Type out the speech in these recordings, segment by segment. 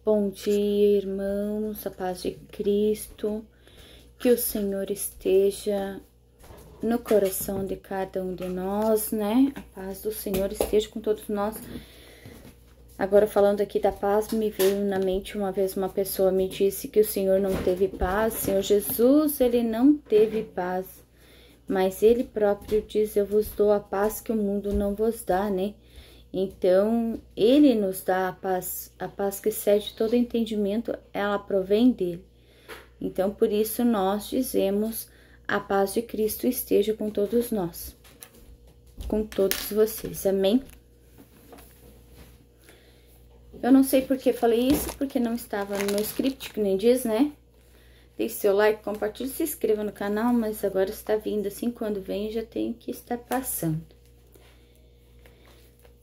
Bom dia, irmãos, a paz de Cristo, que o Senhor esteja no coração de cada um de nós, né? A paz do Senhor esteja com todos nós. Agora, falando aqui da paz, me veio na mente uma vez uma pessoa me disse que o Senhor não teve paz. Senhor Jesus, ele não teve paz, mas ele próprio diz: eu vos dou a paz que o mundo não vos dá, né? Então, ele nos dá a paz que excede todo entendimento, ela provém dele. Então, por isso nós dizemos: a paz de Cristo esteja com todos nós, com todos vocês, amém? Eu não sei por que falei isso, porque não estava no meu script, que nem diz, né? Deixe seu like, compartilhe, se inscreva no canal, mas agora está vindo assim, quando vem já tem que estar passando.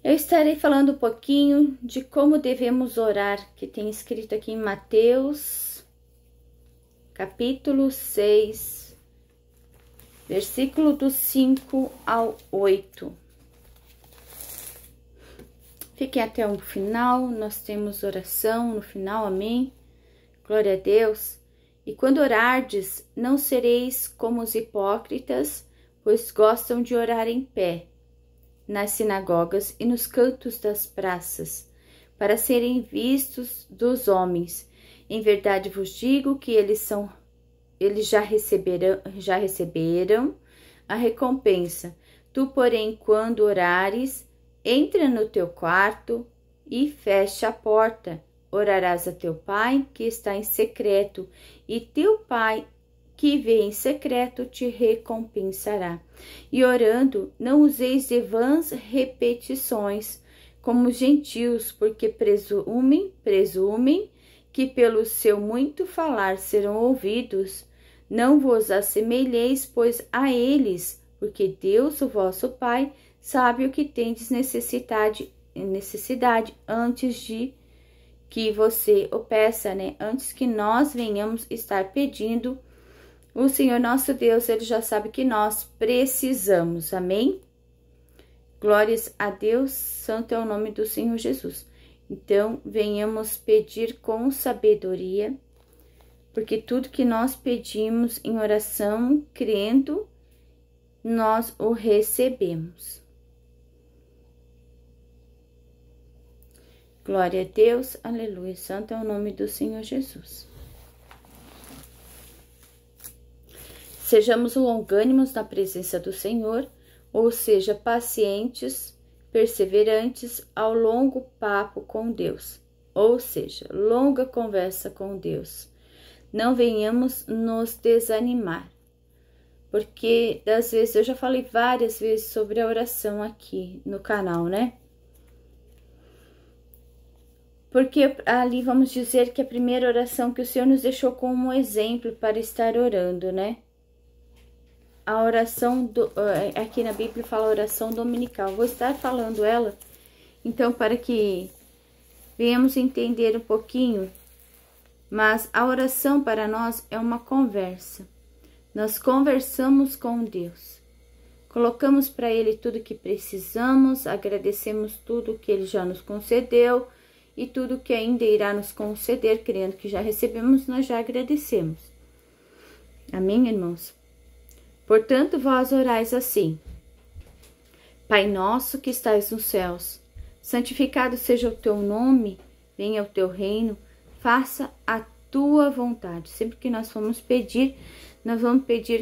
Eu estarei falando um pouquinho de como devemos orar, que tem escrito aqui em Mateus, capítulo 6, versículo do 5 ao 8. Fiquem até o final, nós temos oração no final, amém? Glória a Deus. E quando orardes, não sereis como os hipócritas, pois gostam de orar em pé, nas sinagogas e nos cantos das praças, para serem vistos dos homens. Em verdade vos digo que eles já receberam a recompensa. Tu, porém, quando orares, entra no teu quarto e fecha a porta. Orarás a teu pai que está em secreto, e teu pai que vê em secreto te recompensará. E orando, não useis de vãs repetições, como os gentios, porque presumem que pelo seu muito falar serão ouvidos. Não vos assemelheis, pois, a eles, porque Deus, o vosso Pai, sabe o que tendes necessidade antes de que você o peça, né? Antes que nós venhamos estar pedindo. O Senhor nosso Deus, ele já sabe que nós precisamos, amém? Glórias a Deus, santo é o nome do Senhor Jesus. Então, venhamos pedir com sabedoria, porque tudo que nós pedimos em oração, crendo, nós o recebemos. Glória a Deus, aleluia, santo é o nome do Senhor Jesus. Sejamos longânimos na presença do Senhor, ou seja, pacientes, perseverantes ao longo papo com Deus, ou seja, longa conversa com Deus. Não venhamos nos desanimar, porque das vezes, eu já falei várias vezes sobre a oração aqui no canal, né? Porque ali vamos dizer que a primeira oração que o Senhor nos deixou como exemplo para estar orando, né? A oração, aqui na Bíblia fala oração dominical, vou estar falando ela, então para que venhamos entender um pouquinho, mas a oração para nós é uma conversa, nós conversamos com Deus, colocamos para Ele tudo que precisamos, agradecemos tudo que Ele já nos concedeu e tudo que ainda irá nos conceder, crendo que já recebemos, nós já agradecemos, amém, irmãos? Portanto, vós orais assim: Pai nosso que estais nos céus, santificado seja o teu nome, venha o teu reino, faça a tua vontade. Sempre que nós vamos pedir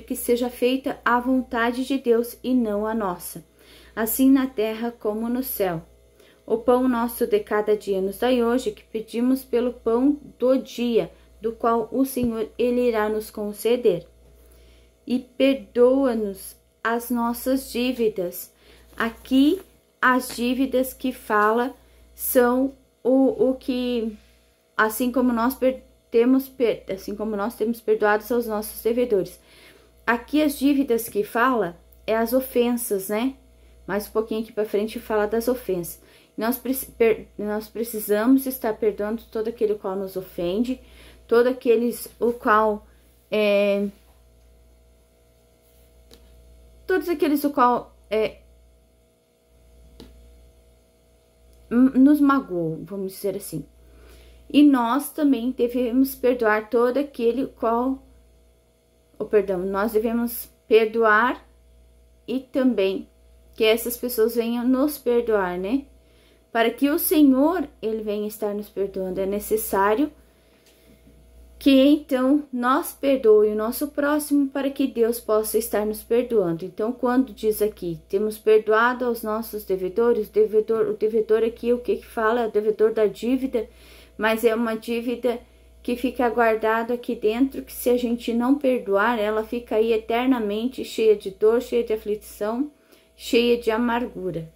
que seja feita a vontade de Deus e não a nossa, assim na terra como no céu. O pão nosso de cada dia nos dai hoje, que pedimos pelo pão do dia, do qual o Senhor, ele irá nos conceder. E perdoa-nos as nossas dívidas. Aqui, as dívidas que fala são o que, assim como nós temos perdoados aos nossos devedores. Aqui, as dívidas que fala é as ofensas, né? Mais um pouquinho aqui para frente fala das ofensas. Nós precisamos estar perdoando todo aquele qual nos ofende, todo aqueles o qual todos aqueles o qual nos magoam, vamos dizer assim. E nós também devemos perdoar todo aquele nós devemos perdoar e também que essas pessoas venham nos perdoar, né? Para que o Senhor, Ele venha estar nos perdoando, é necessário que então nós perdoe o nosso próximo para que Deus possa estar nos perdoando. Então, quando diz aqui, temos perdoado aos nossos devedores, o devedor aqui, o que fala? É o devedor da dívida, mas é uma dívida que fica guardada aqui dentro, que se a gente não perdoar, ela fica aí eternamente cheia de dor, cheia de aflição, cheia de amargura.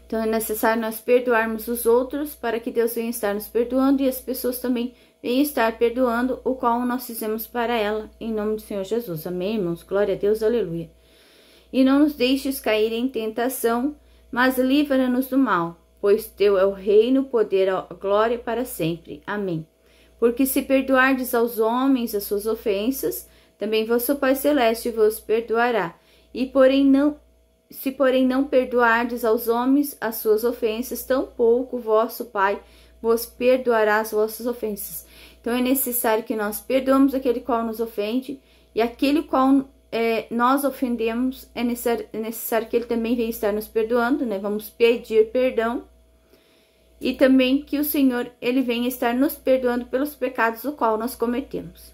Então, é necessário nós perdoarmos os outros para que Deus venha estar nos perdoando e as pessoas também venham estar perdoando o qual nós fizemos para ela, em nome do Senhor Jesus. Amém, irmãos? Glória a Deus, aleluia. E não nos deixes cair em tentação, mas livra-nos do mal, pois teu é o reino, o poder, a glória para sempre. Amém. Porque se perdoardes aos homens as suas ofensas, também vosso Pai Celeste vos perdoará. Se porém não perdoardes aos homens as suas ofensas, tampouco vosso Pai vos perdoará as vossas ofensas. Então, é necessário que nós perdoemos aquele qual nos ofende, e aquele qual nós ofendemos, é necessário que ele também venha estar nos perdoando, né? Vamos pedir perdão, e também que o Senhor, ele venha estar nos perdoando pelos pecados o qual nós cometemos.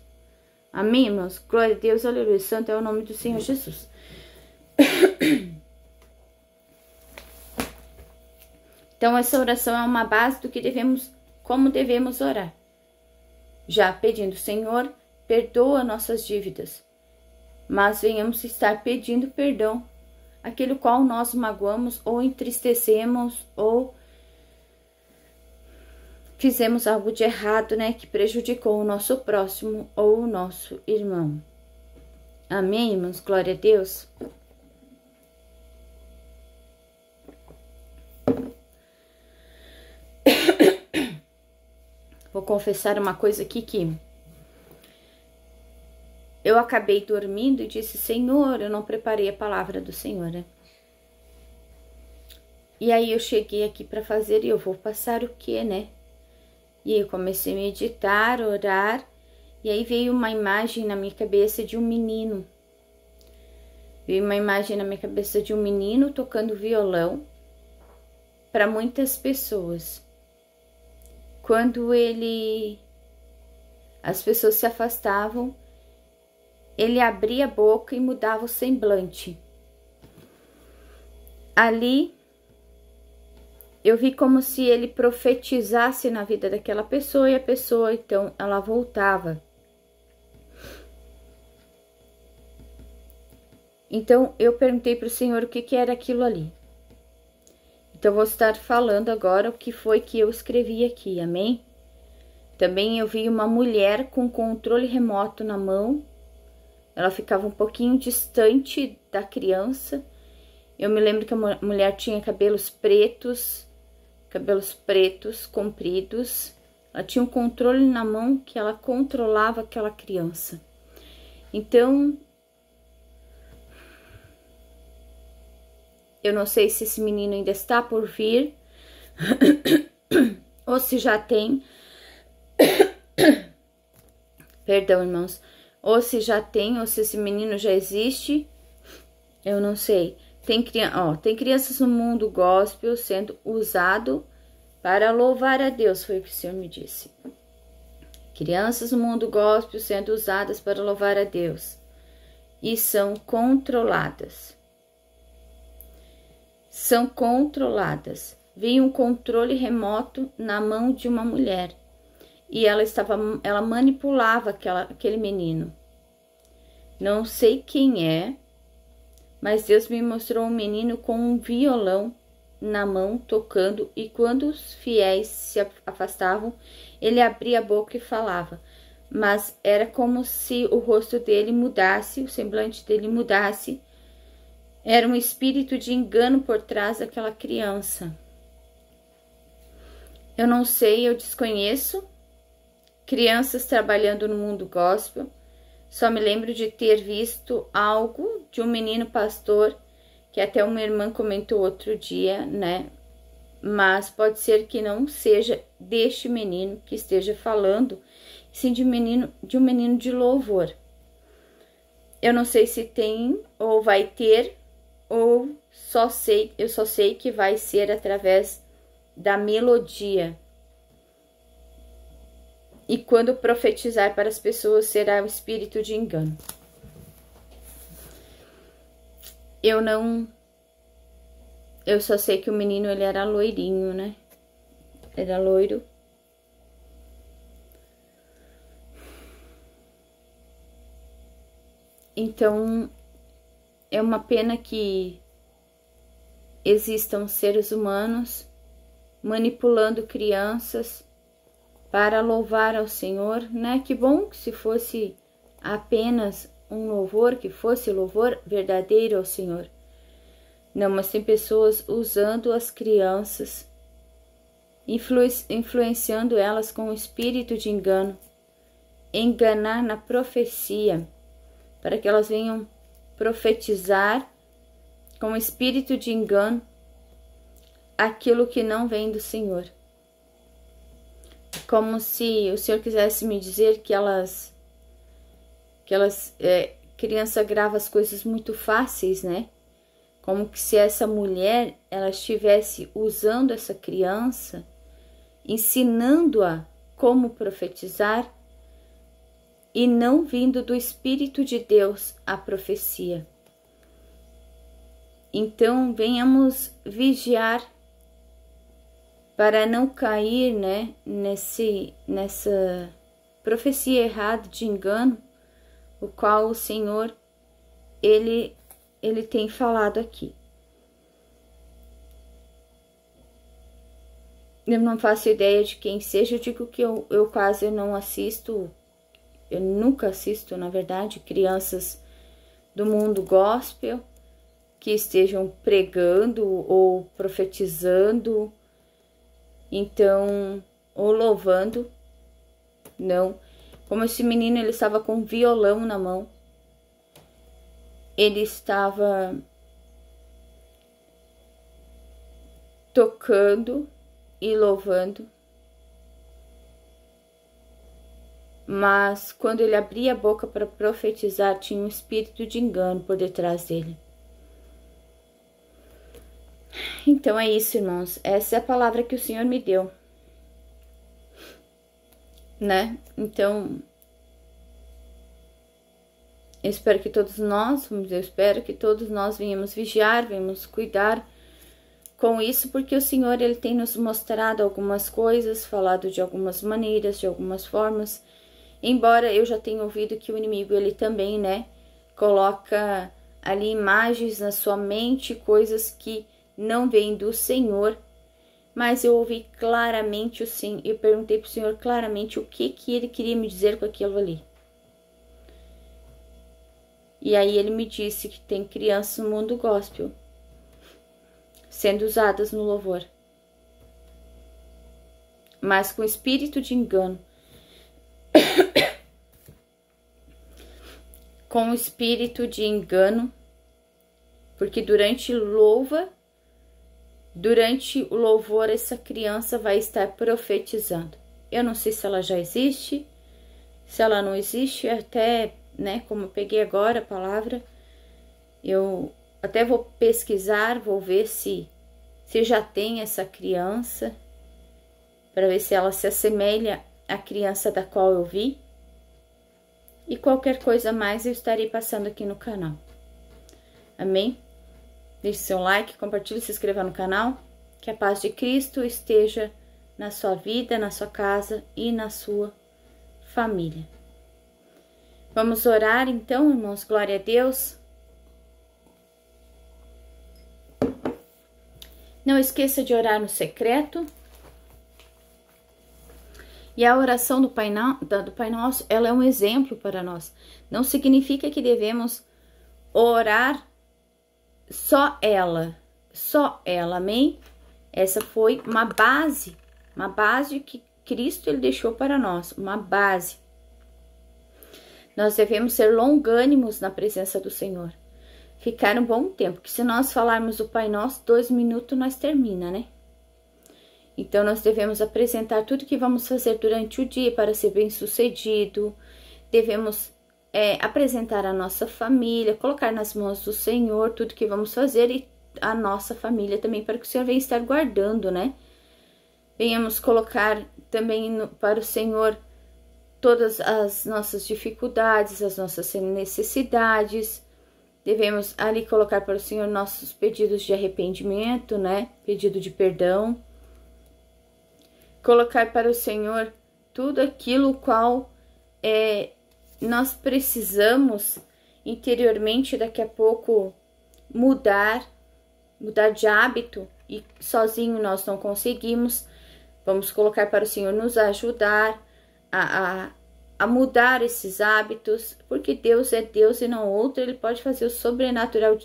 Amém, irmãos? Glória a Deus, aleluia. Santo é o nome do Senhor Jesus. Então, essa oração é uma base do que como devemos orar. Já pedindo, Senhor, perdoa nossas dívidas, mas venhamos estar pedindo perdão aquele qual nós magoamos ou entristecemos ou fizemos algo de errado, né, que prejudicou o nosso próximo ou o nosso irmão. Amém, irmãos? Glória a Deus. Vou confessar uma coisa aqui que eu acabei dormindo e disse, Senhor, eu não preparei a palavra do Senhor, né? E aí eu cheguei aqui para fazer e eu vou passar o quê, né? E aí eu comecei a meditar, orar, e aí veio uma imagem na minha cabeça de um menino. Veio uma imagem na minha cabeça de um menino tocando violão para muitas pessoas. Quando as pessoas se afastavam, ele abria a boca e mudava o semblante. Ali, eu vi como se ele profetizasse na vida daquela pessoa e a pessoa, então, ela voltava. Então, eu perguntei para o Senhor o que era aquilo ali. Então, eu vou estar falando agora o que foi que eu escrevi aqui, amém? Também eu vi uma mulher com controle remoto na mão. Ela ficava um pouquinho distante da criança. Eu me lembro que a mulher tinha cabelos pretos, compridos. Ela tinha um controle na mão que ela controlava aquela criança. Então, eu não sei se esse menino ainda está por vir, ou se já tem. Perdão, irmãos. Ou se já tem, ou se esse menino já existe. Eu não sei. Tem crianças no mundo gospel sendo usado para louvar a Deus, foi o que o Senhor me disse. Crianças no mundo gospel sendo usadas para louvar a Deus. E são controladas. São controladas. Vi um controle remoto na mão de uma mulher. E ela manipulava aquele menino. Não sei quem é, mas Deus me mostrou um menino com um violão na mão, tocando, e quando os fiéis se afastavam, ele abria a boca e falava, mas era como se o rosto dele mudasse, o semblante dele mudasse. Era um espírito de engano por trás daquela criança. Eu não sei, eu desconheço crianças trabalhando no mundo gospel. Só me lembro de ter visto algo de um menino pastor, que até uma irmã comentou outro dia, né? mas pode ser que não seja deste menino que esteja falando, sim de um menino de louvor. Eu não sei se tem ou vai ter, ou eu só sei que vai ser através da melodia. E quando profetizar para as pessoas será o espírito de engano. Eu só sei que o menino, ele era loirinho, né? Era loiro. Então, é uma pena que existam seres humanos manipulando crianças para louvar ao Senhor, né? Que bom que se fosse apenas um louvor, que fosse louvor verdadeiro ao Senhor. Não, mas tem pessoas usando as crianças, influenciando elas com o espírito de engano, enganar na profecia, para que elas venham profetizar com o espírito de engano aquilo que não vem do Senhor. Como se o Senhor quisesse me dizer que criança grava as coisas muito fáceis, né? Como que se essa mulher, ela estivesse usando essa criança, ensinando-a como profetizar, e não vindo do Espírito de Deus a profecia. Então, venhamos vigiar para não cair, né, nessa profecia errada de engano, o qual o Senhor, ele tem falado aqui. Eu não faço ideia de quem seja, eu digo que eu quase não assisto, eu nunca assisto, na verdade, crianças do mundo gospel que estejam pregando ou profetizando, então, ou louvando, não. Como esse menino, ele estava com um violão na mão, ele estava tocando e louvando, mas quando ele abria a boca para profetizar, tinha um espírito de engano por detrás dele. Então é isso, irmãos, essa é a palavra que o Senhor me deu, né? Então, eu espero que todos nós venhamos vigiar, venhamos cuidar com isso, porque o Senhor, ele tem nos mostrado algumas coisas, falado de algumas maneiras, de algumas formas, embora eu já tenha ouvido que o inimigo, ele também, né, coloca ali imagens na sua mente, coisas que não vêm do Senhor, mas eu ouvi claramente eu perguntei para o Senhor claramente o que ele queria me dizer com aquilo ali. E aí ele me disse que tem crianças no mundo gospel sendo usadas no louvor, mas com espírito de engano, com espírito de engano, porque durante o louvor essa criança vai estar profetizando. Eu não sei se ela já existe, se ela não existe, até, né, como eu peguei agora a palavra, eu até vou pesquisar, vou ver se já tem essa criança, para ver se ela se assemelha à criança da qual eu vi. E qualquer coisa mais eu estarei passando aqui no canal. Amém? Deixe seu like, compartilhe, se inscreva no canal. Que a paz de Cristo esteja na sua vida, na sua casa e na sua família. Vamos orar então, irmãos. Glória a Deus. Não esqueça de orar no secreto. E a oração do Pai Nosso, ela é um exemplo para nós. Não significa que devemos orar só ela, amém? Essa foi uma base que Cristo, ele deixou para nós, uma base. Nós devemos ser longânimos na presença do Senhor. Ficar um bom tempo, que se nós falarmos o Pai Nosso, 2 minutos nós termina, né? Então, nós devemos apresentar tudo que vamos fazer durante o dia para ser bem-sucedido. Devemos apresentar a nossa família, colocar nas mãos do Senhor tudo que vamos fazer e a nossa família também, para que o Senhor venha estar guardando, né? Venhamos colocar também para o Senhor todas as nossas dificuldades, as nossas necessidades. Devemos ali colocar para o Senhor nossos pedidos de arrependimento, né? Pedido de perdão. Colocar para o Senhor tudo aquilo qual nós precisamos interiormente daqui a pouco mudar de hábito e sozinho nós não conseguimos. Vamos colocar para o Senhor nos ajudar a mudar esses hábitos, porque Deus é Deus e não outro. Ele pode fazer o sobrenatural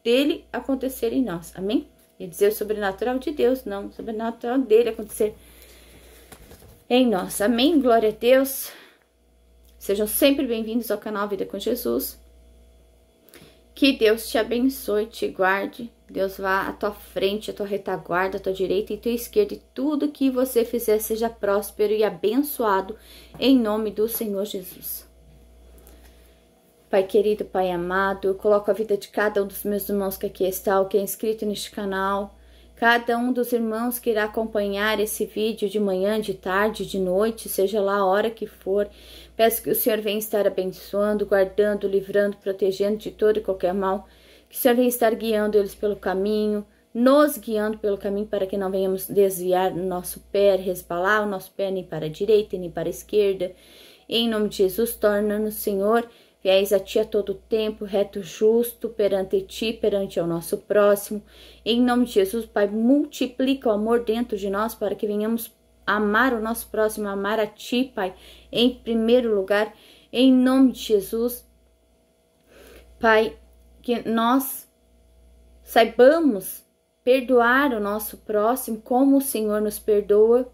dele acontecer em nós, amém? E dizer o sobrenatural de Deus, não, o sobrenatural dele acontecer em nós, amém? Glória a Deus. Sejam sempre bem-vindos ao canal Vida com Jesus. Que Deus te abençoe, te guarde. Deus vá à tua frente, à tua retaguarda, à tua direita e à tua esquerda. E tudo que você fizer seja próspero e abençoado em nome do Senhor Jesus. Pai querido, Pai amado, eu coloco a vida de cada um dos meus irmãos que aqui está, o que é inscrito neste canal. Cada um dos irmãos que irá acompanhar esse vídeo de manhã, de tarde, de noite, seja lá a hora que for. Peço que o Senhor venha estar abençoando, guardando, livrando, protegendo de todo e qualquer mal. Que o Senhor venha estar guiando eles pelo caminho, nos guiando pelo caminho para que não venhamos desviar o nosso pé, resbalar o nosso pé nem para a direita nem para a esquerda. Em nome de Jesus, torna-nos, Senhor, fiéis a Ti a todo tempo, reto, justo perante Ti, perante ao nosso próximo. Em nome de Jesus, Pai, multiplica o amor dentro de nós para que venhamos amar o nosso próximo, amar a Ti, Pai, em primeiro lugar. Em nome de Jesus, Pai, que nós saibamos perdoar o nosso próximo como o Senhor nos perdoa.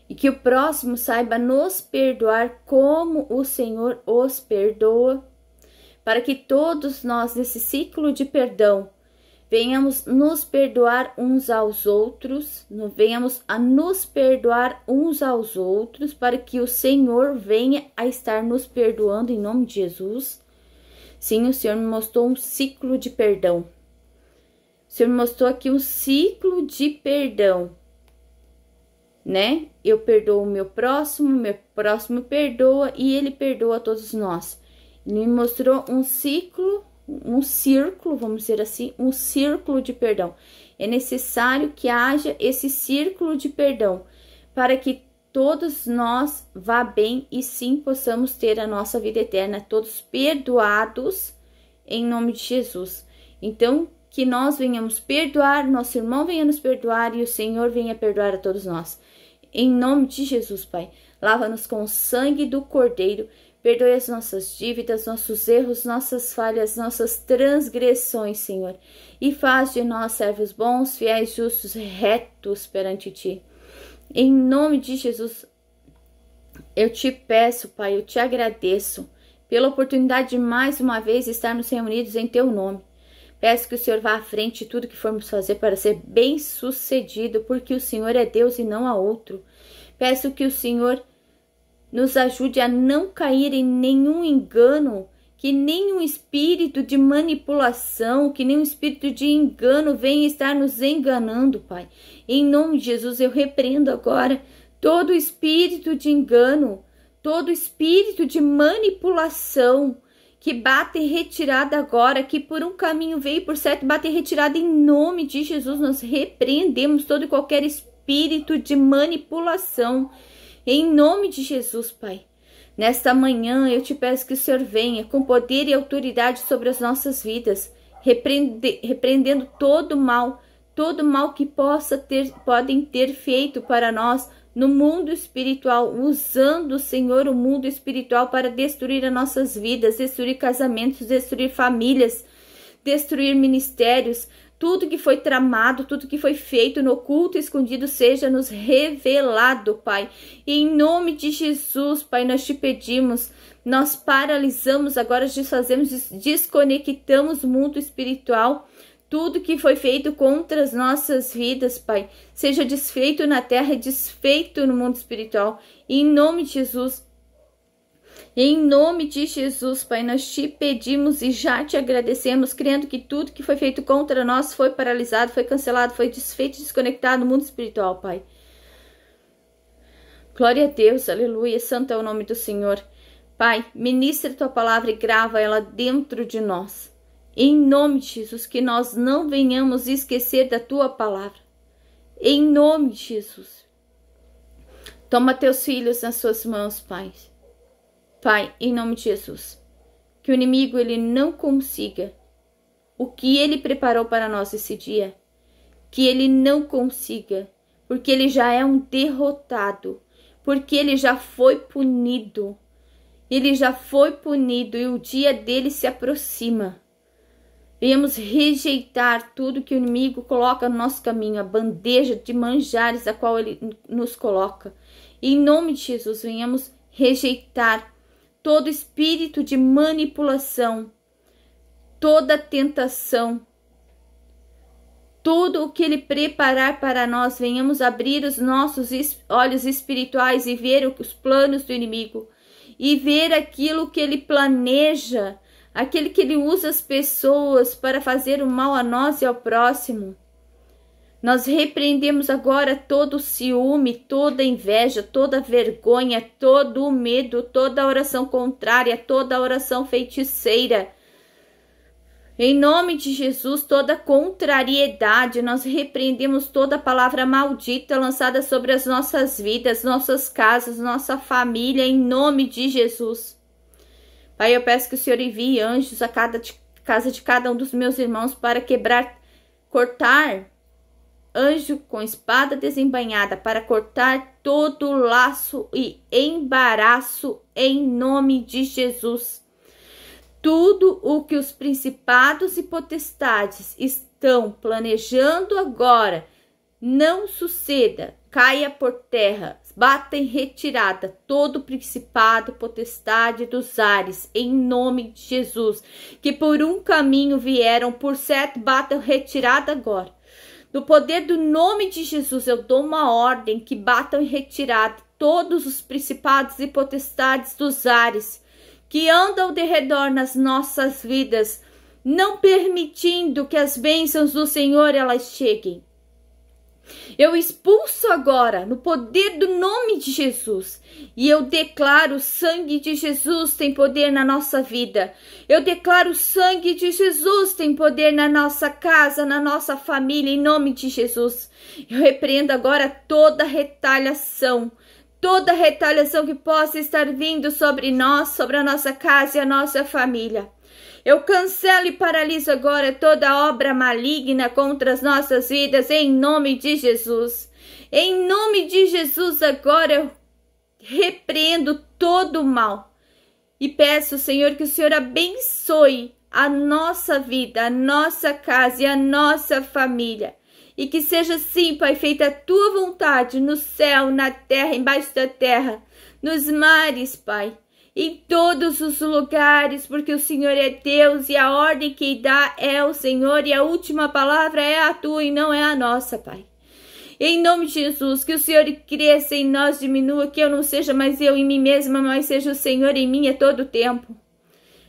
E que o próximo saiba nos perdoar como o Senhor os perdoa, para que todos nós, nesse ciclo de perdão, venhamos nos perdoar uns aos outros, venhamos a nos perdoar uns aos outros, para que o Senhor venha a estar nos perdoando em nome de Jesus. Sim, o Senhor me mostrou um ciclo de perdão. O Senhor me mostrou aqui um ciclo de perdão. Né? Eu perdoo o meu próximo perdoa e ele perdoa a todos nós. Ele me mostrou um círculo, vamos dizer assim, um círculo de perdão. É necessário que haja esse círculo de perdão para que todos nós vá bem e sim possamos ter a nossa vida eterna, todos perdoados em nome de Jesus. Então, que nós venhamos perdoar, nosso irmão venha nos perdoar e o Senhor venha perdoar a todos nós. Em nome de Jesus, Pai, lava-nos com o sangue do Cordeiro, perdoe as nossas dívidas, nossos erros, nossas falhas, nossas transgressões, Senhor, e faz de nós servos bons, fiéis, justos, retos perante Ti. Em nome de Jesus, eu te peço, Pai, eu te agradeço pela oportunidade de mais uma vez estarmos reunidos em Teu nome. Peço que o Senhor vá à frente de tudo que formos fazer para ser bem sucedido, porque o Senhor é Deus e não há outro. Peço que o Senhor nos ajude a não cair em nenhum engano, que nenhum espírito de manipulação, que nenhum espírito de engano venha estar nos enganando, Pai. Em nome de Jesus, eu repreendo agora todo espírito de engano, todo espírito de manipulação, que bate em retirada agora, que por um caminho veio, por certo bate em retirada em nome de Jesus. Nós repreendemos todo e qualquer espírito de manipulação, em nome de Jesus, Pai. Nesta manhã eu te peço que o Senhor venha com poder e autoridade sobre as nossas vidas, repreendendo todo mal que podem ter feito para nós no mundo espiritual, usando, Senhor, o mundo espiritual para destruir as nossas vidas, destruir casamentos, destruir famílias, destruir ministérios. Tudo que foi tramado, tudo que foi feito no oculto, escondido, seja nos revelado, Pai. E em nome de Jesus, Pai, nós te pedimos, nós paralisamos agora, desfazemos, desconectamos o mundo espiritual, Tudo que foi feito contra as nossas vidas, Pai, seja desfeito na terra e desfeito no mundo espiritual. Em nome de Jesus. Em nome de Jesus, Pai, nós te pedimos e já te agradecemos, crendo que tudo que foi feito contra nós foi paralisado, foi cancelado, foi desfeito e desconectado no mundo espiritual, Pai. Glória a Deus, aleluia, santo é o nome do Senhor. Pai, ministra a tua palavra e grava ela dentro de nós. Em nome de Jesus, que nós não venhamos esquecer da tua palavra. Em nome de Jesus. Toma teus filhos nas suas mãos, Pai. Pai, em nome de Jesus. Que o inimigo ele não consiga o que ele preparou para nós esse dia. Que ele não consiga, porque ele já é um derrotado. Porque ele já foi punido. Ele já foi punido e o dia dele se aproxima. Venhamos rejeitar tudo que o inimigo coloca no nosso caminho, a bandeja de manjares a qual ele nos coloca. Em nome de Jesus, venhamos rejeitar todo espírito de manipulação, toda tentação, tudo o que ele preparar para nós. Venhamos abrir os nossos olhos espirituais e ver os planos do inimigo e ver aquilo que ele planeja, aquele que ele usa as pessoas para fazer o mal a nós e ao próximo. Nós repreendemos agora todo o ciúme, toda a inveja, toda a vergonha, todo o medo, toda a oração contrária, toda a oração feiticeira. Em nome de Jesus, toda contrariedade, nós repreendemos toda palavra maldita lançada sobre as nossas vidas, nossas casas, nossa família, em nome de Jesus. Pai, eu peço que o Senhor envie anjos a casa de cada um dos meus irmãos para cortar anjo com espada desembainhada, para cortar todo laço e embaraço em nome de Jesus. Tudo o que os principados e potestades estão planejando agora não suceda, caia por terra, bata em retirada todo principado, potestade dos ares, em nome de Jesus, que por um caminho vieram, por certo, batam retirada agora. No poder do nome de Jesus, eu dou uma ordem que batam em retirada todos os principados e potestades dos ares, que andam de redor nas nossas vidas, não permitindo que as bênçãos do Senhor elas cheguem. Eu expulso agora no poder do nome de Jesus e eu declaro: o sangue de Jesus tem poder na nossa vida. Eu declaro: o sangue de Jesus tem poder na nossa casa, na nossa família, em nome de Jesus. Eu repreendo agora toda retaliação que possa estar vindo sobre nós, sobre a nossa casa e a nossa família. Eu cancelo e paraliso agora toda obra maligna contra as nossas vidas, em nome de Jesus. Em nome de Jesus, agora eu repreendo todo o mal. E peço, Senhor, que o Senhor abençoe a nossa vida, a nossa casa e a nossa família. E que seja assim, Pai, feita a tua vontade no céu, na terra, embaixo da terra, nos mares, Pai, em todos os lugares, porque o Senhor é Deus e a ordem que dá é o Senhor e a última palavra é a tua e não é a nossa, Pai. Em nome de Jesus, que o Senhor cresça em nós, diminua, que eu não seja mais eu em mim mesma, mas seja o Senhor em mim a todo tempo.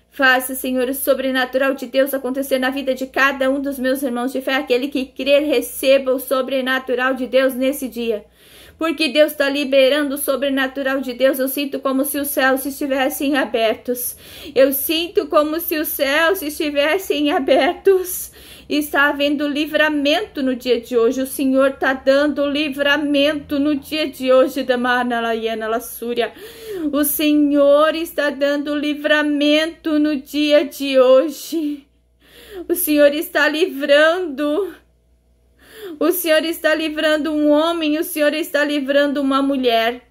Faça, Senhor, o sobrenatural de Deus acontecer na vida de cada um dos meus irmãos de fé. Aquele que crer, receba o sobrenatural de Deus nesse dia. Porque Deus está liberando o sobrenatural de Deus. Eu sinto como se os céus estivessem abertos. Eu sinto como se os céus estivessem abertos. Está havendo livramento no dia de hoje. O Senhor está dando livramento no dia de hoje. O Senhor está dando livramento no dia de hoje. O Senhor está livrando. O Senhor está livrando um homem. O Senhor está livrando uma mulher.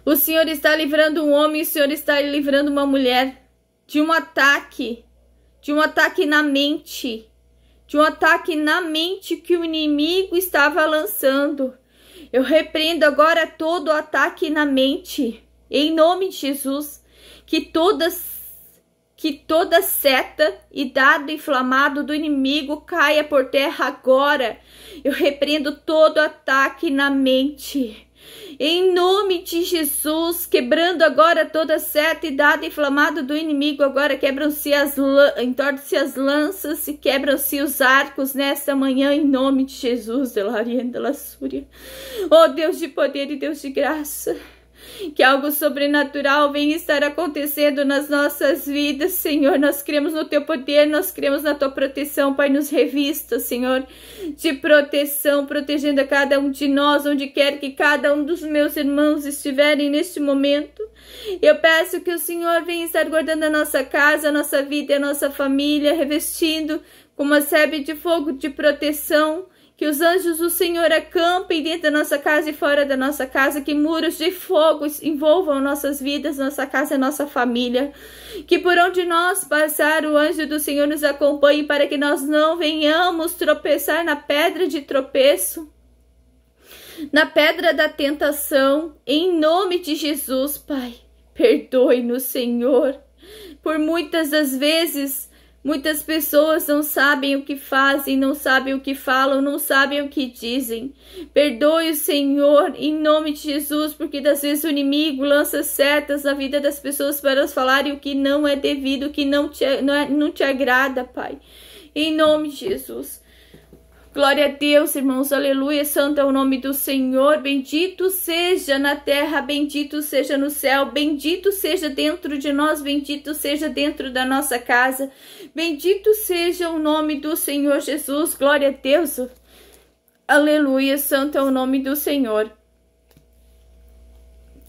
O Senhor está livrando um homem. O Senhor está livrando uma mulher de um ataque. De um ataque na mente, de um ataque na mente que o inimigo estava lançando. Eu repreendo agora todo o ataque na mente, em nome de Jesus, que que toda seta e dado inflamado do inimigo caia por terra agora. Eu repreendo todo ataque na mente. Em nome de Jesus, quebrando agora toda seta e dado inflamado do inimigo, agora entortam-se as lanças e quebram-se os arcos nesta manhã, em nome de Jesus. Oh Deus de poder e Deus de graça, que algo sobrenatural venha estar acontecendo nas nossas vidas, Senhor. Nós cremos no Teu poder, nós cremos na Tua proteção, Pai. Nos revista, Senhor, de proteção, protegendo a cada um de nós, onde quer que cada um dos meus irmãos estiverem neste momento. Eu peço que o Senhor venha estar guardando a nossa casa, a nossa vida e a nossa família, revestindo com uma sebe de fogo de proteção. Que os anjos do Senhor acampem dentro da nossa casa e fora da nossa casa. Que muros de fogo envolvam nossas vidas, nossa casa e nossa família. Que por onde nós passar, o anjo do Senhor nos acompanhe para que nós não venhamos tropeçar na pedra de tropeço, na pedra da tentação. Em nome de Jesus, Pai. Perdoe-nos, Senhor, por muitas das vezes. Muitas pessoas não sabem o que fazem, não sabem o que falam, não sabem o que dizem. Perdoe o Senhor, em nome de Jesus, porque das vezes o inimigo lança setas na vida das pessoas para elas falarem o que não é devido, o que não te agrada, Pai. Em nome de Jesus. Glória a Deus, irmãos, aleluia, santo é o nome do Senhor, bendito seja na terra, bendito seja no céu, bendito seja dentro de nós, bendito seja dentro da nossa casa, bendito seja o nome do Senhor Jesus, glória a Deus, aleluia, santo é o nome do Senhor.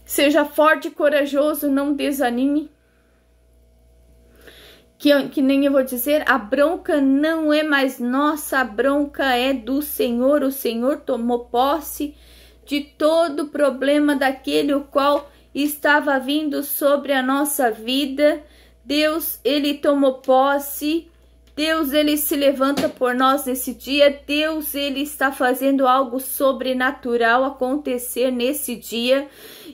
Seja forte e corajoso, não desanime. Que nem eu vou dizer, a bronca não é mais nossa, a bronca é do Senhor. O Senhor tomou posse de todo problema daquele o qual estava vindo sobre a nossa vida. Deus, Ele tomou posse. Deus, Ele se levanta por nós nesse dia. Deus, Ele está fazendo algo sobrenatural acontecer nesse dia.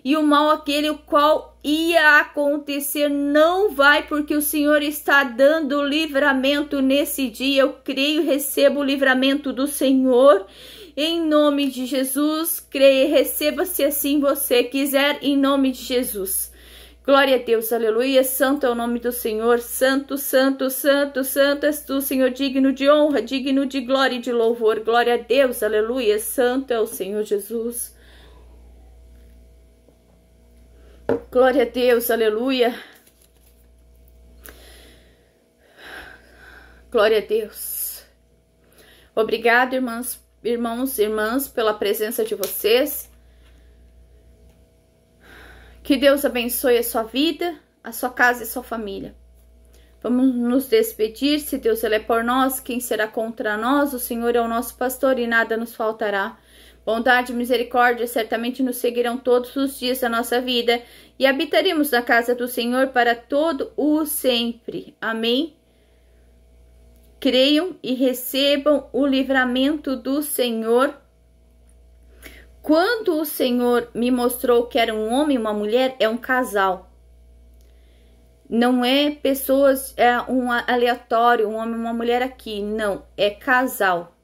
E o mal aquele o qual ia acontecer não vai, porque o Senhor está dando livramento nesse dia. Eu creio e recebo o livramento do Senhor. Em nome de Jesus, creia e receba se assim você quiser, em nome de Jesus. Glória a Deus, aleluia, santo é o nome do Senhor, santo, santo, santo, santo és tu, Senhor, digno de honra, digno de glória e de louvor, glória a Deus, aleluia, santo é o Senhor Jesus. Glória a Deus, aleluia, glória a Deus. Obrigado, irmãos, irmãs, pela presença de vocês. Que Deus abençoe a sua vida, a sua casa e a sua família. Vamos nos despedir. Se Deus ele é por nós, quem será contra nós? O Senhor é o nosso pastor e nada nos faltará. Bondade e misericórdia certamente nos seguirão todos os dias da nossa vida e habitaremos na casa do Senhor para todo o sempre. Amém? Creiam e recebam o livramento do Senhor. Quando o Senhor me mostrou que era um homem e uma mulher, é um casal. Não é pessoas, é um aleatório, um homem e uma mulher aqui. Não, é casal.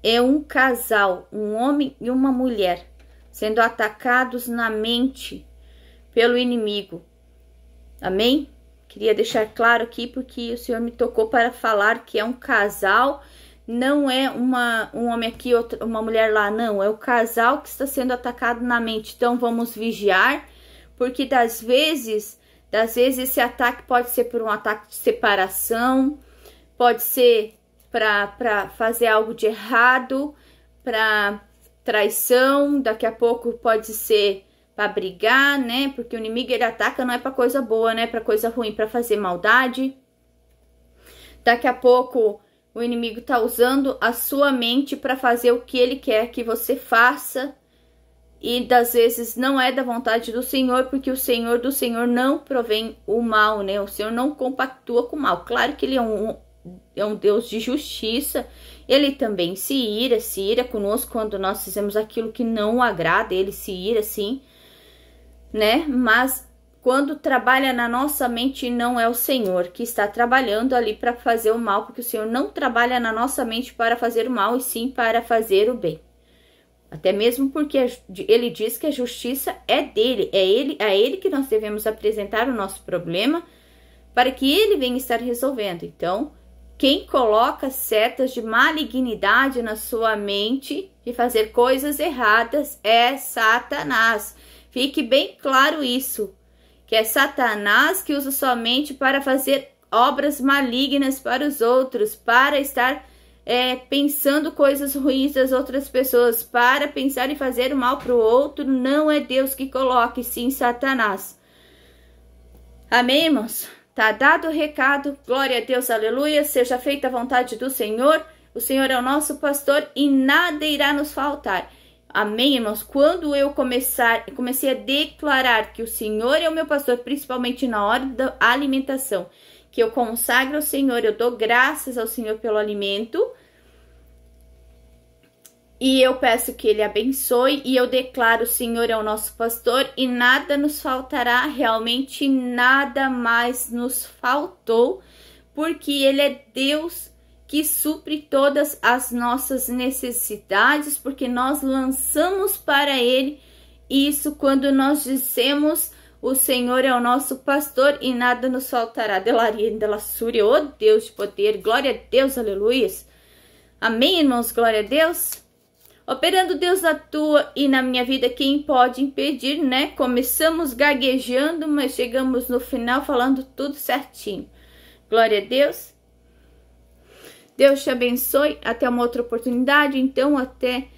É um casal, um homem e uma mulher, sendo atacados na mente pelo inimigo. Amém? Queria deixar claro aqui porque o Senhor me tocou para falar que é um casal. Não é um homem aqui, uma mulher lá, não. É o casal que está sendo atacado na mente. Então, vamos vigiar, porque das vezes esse ataque pode ser por um ataque de separação, pode ser para fazer algo de errado, para traição, daqui a pouco pode ser para brigar, né? Porque o inimigo ele ataca não é para coisa boa, né? Para coisa ruim, para fazer maldade. Daqui a pouco o inimigo está usando a sua mente para fazer o que ele quer que você faça. E das vezes não é da vontade do Senhor, porque o Senhor do Senhor não provém o mal, né? O Senhor não compactua com o mal. Claro que ele é um Deus de justiça. Ele também se ira conosco quando nós fizemos aquilo que não o agrada. Ele se ira, sim, né? Mas quando trabalha na nossa mente, não é o Senhor que está trabalhando ali para fazer o mal, porque o Senhor não trabalha na nossa mente para fazer o mal, e sim para fazer o bem. Até mesmo porque ele diz que a justiça é dele, a ele que nós devemos apresentar o nosso problema para que ele venha estar resolvendo. Então, quem coloca setas de malignidade na sua mente de fazer coisas erradas é Satanás. Fique bem claro isso, que é Satanás que usa sua mente para fazer obras malignas para os outros, para estar pensando coisas ruins das outras pessoas, para pensar em fazer o mal para o outro. Não é Deus que coloca, sim Satanás. Amém, irmãos? Tá dado o recado. Glória a Deus, aleluia. Seja feita a vontade do Senhor. O Senhor é o nosso pastor e nada irá nos faltar. Amém, irmãos? Quando eu comecei a declarar que o Senhor é o meu pastor, principalmente na hora da alimentação, que eu consagro ao Senhor, eu dou graças ao Senhor pelo alimento, e eu peço que Ele abençoe, e eu declaro: o Senhor é o nosso pastor e nada nos faltará. Realmente nada mais nos faltou, porque Ele é Deus que supre todas as nossas necessidades, porque nós lançamos para Ele isso quando nós dissemos: o Senhor é o nosso pastor e nada nos faltará. Delaria, delassúria, oh Deus de poder, glória a Deus, aleluia. Amém, irmãos, glória a Deus. Operando Deus na tua e na minha vida, quem pode impedir, né? Começamos gaguejando, mas chegamos no final falando tudo certinho. Glória a Deus. Deus te abençoe. Até uma outra oportunidade. Então, até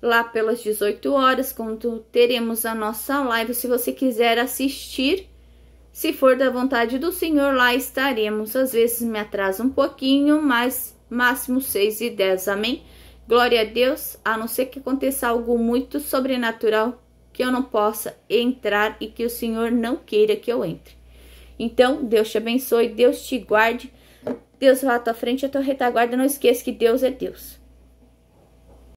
lá pelas 18 horas, quando teremos a nossa live. Se você quiser assistir, se for da vontade do Senhor, lá estaremos. Às vezes me atrasa um pouquinho, mas máximo 6h10. Amém? Glória a Deus. A não ser que aconteça algo muito sobrenatural, que eu não possa entrar e que o Senhor não queira que eu entre. Então, Deus te abençoe, Deus te guarde. Deus vá à tua frente, à tua retaguarda. Não esqueça que Deus é Deus.